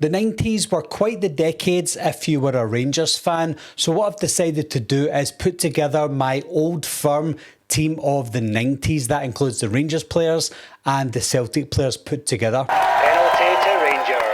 The 90s were quite the decades if you were a Rangers fan, so what I've decided to do is put together my old firm team of the 90s. That includes the Rangers players and the Celtic players put together. Penalty to Rangers.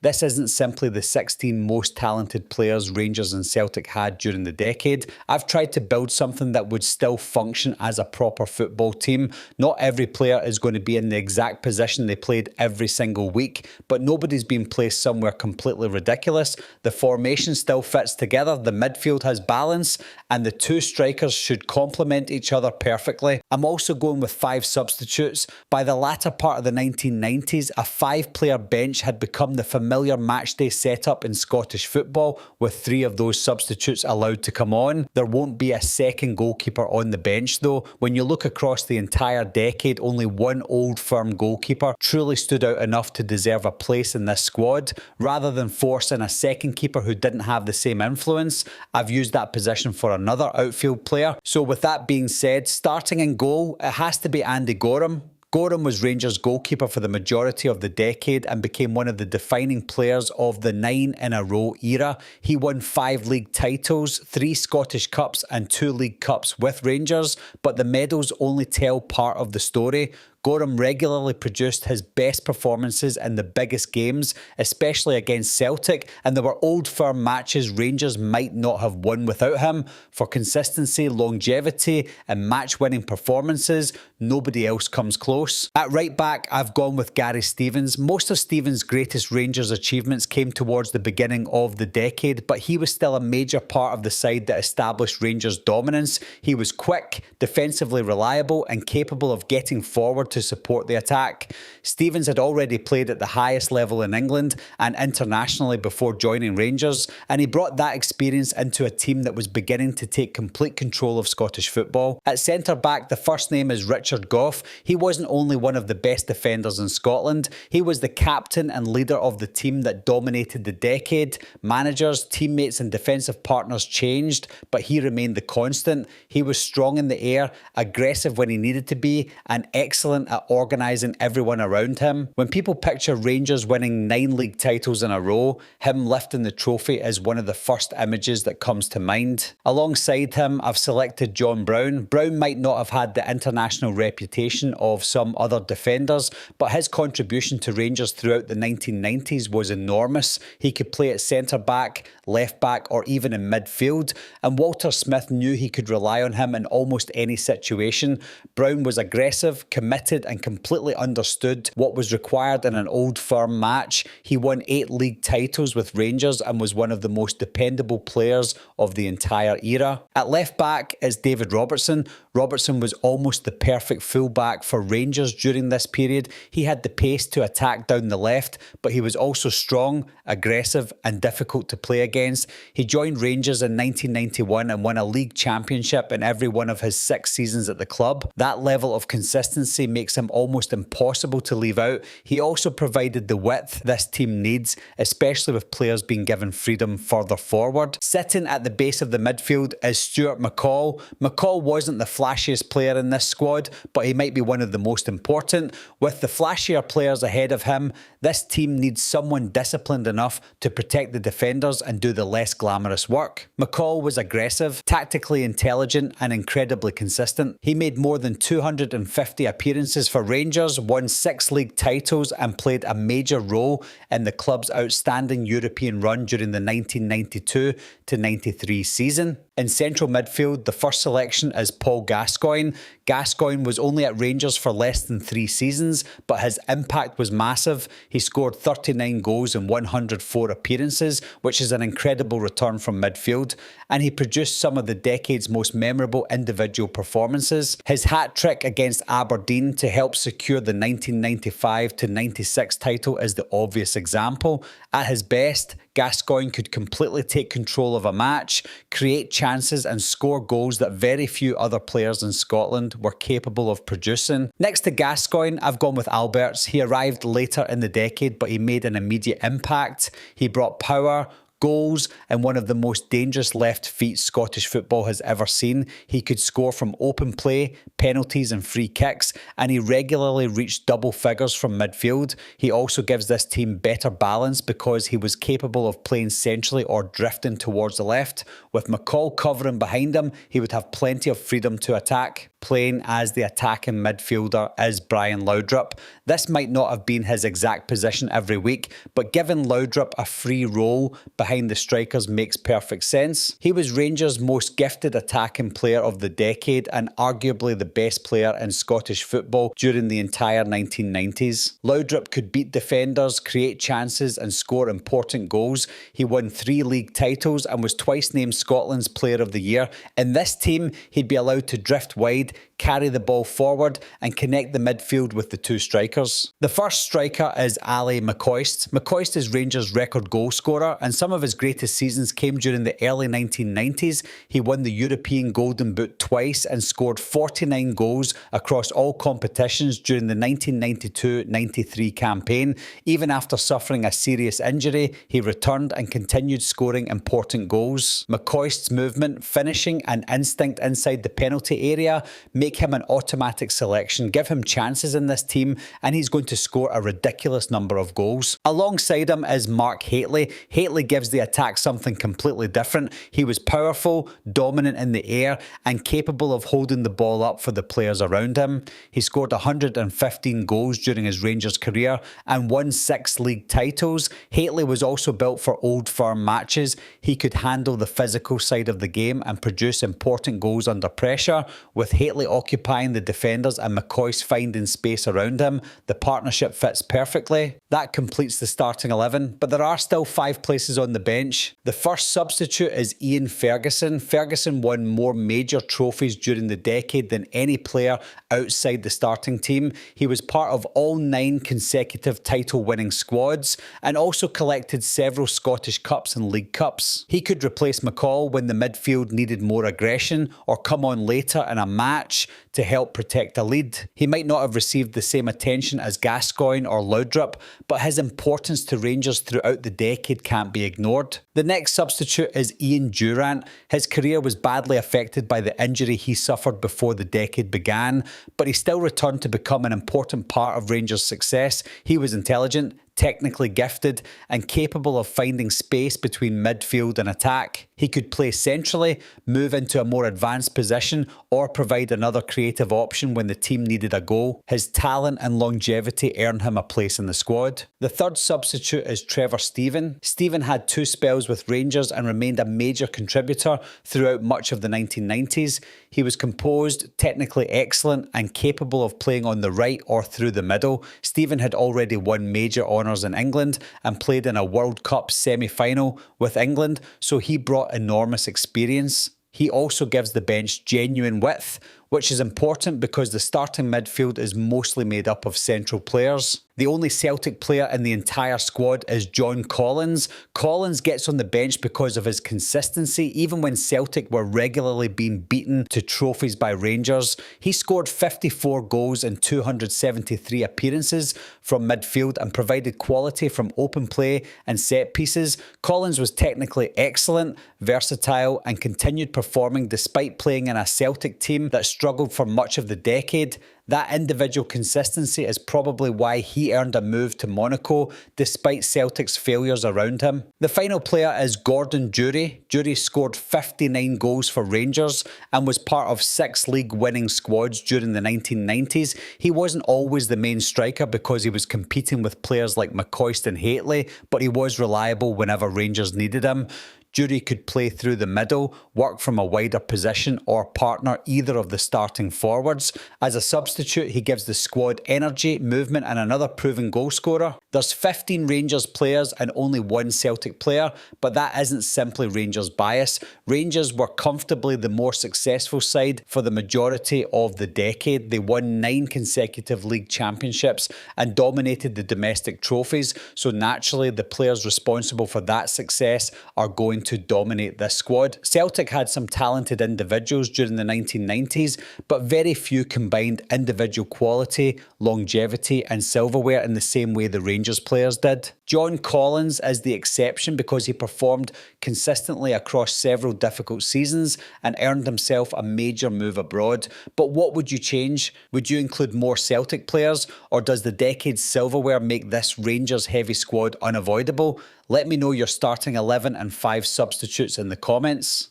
This isn't simply the 16 most talented players Rangers and Celtic had during the decade. I've tried to build something that would still function as a proper football team. Not every player is going to be in the exact position they played every single week, but nobody's been placed somewhere completely ridiculous. The formation still fits together, the midfield has balance, and the two strikers should complement each other perfectly. I'm also going with 5 substitutes. By the latter part of the 1990s, a 5-player bench had become the familiar matchday setup in Scottish football, with 3 of those substitutes allowed to come on. There won't be a second goalkeeper on the bench though. When you look across the entire decade, only one old firm goalkeeper truly stood out enough to deserve a place in this squad. Rather than force in a second keeper who didn't have the same influence, I've used that position for another outfield player. So with that being said, starting in goal, it has to be Andy Gorham. Gorham was Rangers' goalkeeper for the majority of the decade and became one of the defining players of the 9-in-a-row era. He won 5 league titles, 3 Scottish Cups and 2 League Cups with Rangers, but the medals only tell part of the story. Gorham regularly produced his best performances in the biggest games, especially against Celtic, and there were old firm matches Rangers might not have won without him. For consistency, longevity and match-winning performances, nobody else comes close. At right back, I've gone with Gary Stevens. Most of Stevens' greatest Rangers achievements came towards the beginning of the decade, but he was still a major part of the side that established Rangers' dominance. He was quick, defensively reliable and capable of getting forward to support the attack. Stevens had already played at the highest level in England and internationally before joining Rangers, and he brought that experience into a team that was beginning to take complete control of Scottish football. At centre-back, the first name is Richard Gough. He wasn't only one of the best defenders in Scotland, he was the captain and leader of the team that dominated the decade. Managers, teammates and defensive partners changed, but he remained the constant. He was strong in the air, aggressive when he needed to be, and excellent at organising everyone around him. When people picture Rangers winning 9 league titles in a row, him lifting the trophy is one of the first images that comes to mind. Alongside him, I've selected John Brown. Brown might not have had the international reputation of some other defenders, but his contribution to Rangers throughout the 1990s was enormous. He could play at centre-back, left-back or even in midfield, and Walter Smith knew he could rely on him in almost any situation. Brown was aggressive, committed and completely understood what was required in an old firm match. He won 8 league titles with Rangers and was one of the most dependable players of the entire era. At left back is David Robertson. Robertson was almost the perfect fullback for Rangers during this period. He had the pace to attack down the left, but he was also strong, aggressive and difficult to play against. He joined Rangers in 1991 and won a league championship in every one of his 6 seasons at the club. That level of consistency makes him almost impossible to leave out. He also provided the width this team needs, especially with players being given freedom further forward. Sitting at the base of the midfield is Stuart McCall. McCall wasn't the flashiest player in this squad, but he might be one of the most important. With the flashier players ahead of him, this team needs someone disciplined enough to protect the defenders and do the less glamorous work. McCall was aggressive, tactically intelligent and incredibly consistent. He made more than 250 appearances for Rangers, won 6 league titles and played a major role in the club's outstanding European run during the 1992-93 season. In central midfield, the first selection is Paul Gascoigne. Gascoigne was only at Rangers for less than 3 seasons, but his impact was massive. He scored 39 goals in 104 appearances, which is an incredible return from midfield, and he produced some of the decade's most memorable individual performances. His hat-trick against Aberdeen to help secure the 1995-96 title is the obvious example. At his best, Gascoigne could completely take control of a match, create chances and score goals that very few other players in Scotland were capable of producing. Next to Gascoigne, I've gone with Alberts. He arrived later in the decade, but he made an immediate impact. He brought power, Goals and one of the most dangerous left feet Scottish football has ever seen. He could score from open play, penalties and free kicks, and he regularly reached double figures from midfield. He also gives this team better balance because he was capable of playing centrally or drifting towards the left. With McCall covering behind him, he would have plenty of freedom to attack. Playing as the attacking midfielder is Brian Laudrup. This might not have been his exact position every week, but giving Laudrup a free role behind the strikers makes perfect sense. He was Rangers' most gifted attacking player of the decade and arguably the best player in Scottish football during the entire 1990s. Laudrup could beat defenders, create chances and score important goals. He won 3 league titles and was twice named Scotland's Player of the Year. In this team, he'd be allowed to drift wide, carry the ball forward and connect the midfield with the 2 strikers. The first striker is Ali McCoist. McCoist is Rangers' record goal scorer and some of his greatest seasons came during the early 1990s. He won the European Golden Boot twice and scored 49 goals across all competitions during the 1992-93 campaign. Even after suffering a serious injury, he returned and continued scoring important goals. McCoist's movement, finishing and instinct inside the penalty area make him an automatic selection. Give him chances in this team and he's going to score a ridiculous number of goals. Alongside him is Mark Hateley. Hateley gives the attack something completely different. He was powerful, dominant in the air and capable of holding the ball up for the players around him. He scored 115 goals during his Rangers career and won 6 league titles. Hateley was also built for old firm matches. He could handle the physical side of the game and produce important goals under pressure. With Hateley occupying the defenders and McCoist finding space around him, the partnership fits perfectly. That completes the starting 11, but there are still 5 places on the bench. The first substitute is Ian Ferguson. Ferguson won more major trophies during the decade than any player outside the starting team. He was part of all 9 consecutive title-winning squads and also collected several Scottish Cups and League Cups. He could replace McCall when the midfield needed more aggression or come on later in a match to help protect a lead. He might not have received the same attention as Gascoigne or Laudrup, but his importance to Rangers throughout the decade can't be ignored. The next substitute is Ian Durrant. His career was badly affected by the injury he suffered before the decade began, but he still returned to become an important part of Rangers' success. He was intelligent, technically gifted and capable of finding space between midfield and attack. He could play centrally, move into a more advanced position or provide another creative option when the team needed a goal. His talent and longevity earned him a place in the squad. The third substitute is Trevor Steven. Steven had 2 spells with Rangers and remained a major contributor throughout much of the 1990s. He was composed, technically excellent and capable of playing on the right or through the middle. Steven had already won major honours in England and played in a World Cup semi-final with England, so he brought enormous experience. He also gives the bench genuine width, which is important because the starting midfield is mostly made up of central players. The only Celtic player in the entire squad is John Collins. Collins gets on the bench because of his consistency, even when Celtic were regularly being beaten to trophies by Rangers. He scored 54 goals in 273 appearances from midfield and provided quality from open play and set pieces. Collins was technically excellent, versatile and continued performing despite playing in a Celtic team that struggled for much of the decade. That individual consistency is probably why he earned a move to Monaco despite Celtic's failures around him. The final player is Gordon Durie. Durie scored 59 goals for Rangers and was part of 6 league winning squads during the 1990s. He wasn't always the main striker because he was competing with players like McCoist and Hateley, but he was reliable whenever Rangers needed him. Durie could play through the middle, work from a wider position or partner either of the starting forwards. As a substitute, he gives the squad energy, movement and another proven goal scorer. There's 15 Rangers players and only 1 Celtic player, but that isn't simply Rangers bias. Rangers were comfortably the more successful side for the majority of the decade. They won 9 consecutive league championships and dominated the domestic trophies, so naturally the players responsible for that success are going to dominate this squad. Celtic had some talented individuals during the 1990s, but very few combined individual quality, longevity and silverware in the same way the Rangers Rangers players did. John Collins is the exception because he performed consistently across several difficult seasons and earned himself a major move abroad. But what would you change? Would you include more Celtic players, or does the decade's silverware make this Rangers heavy squad unavoidable? Let me know your starting 11 and 5 substitutes in the comments.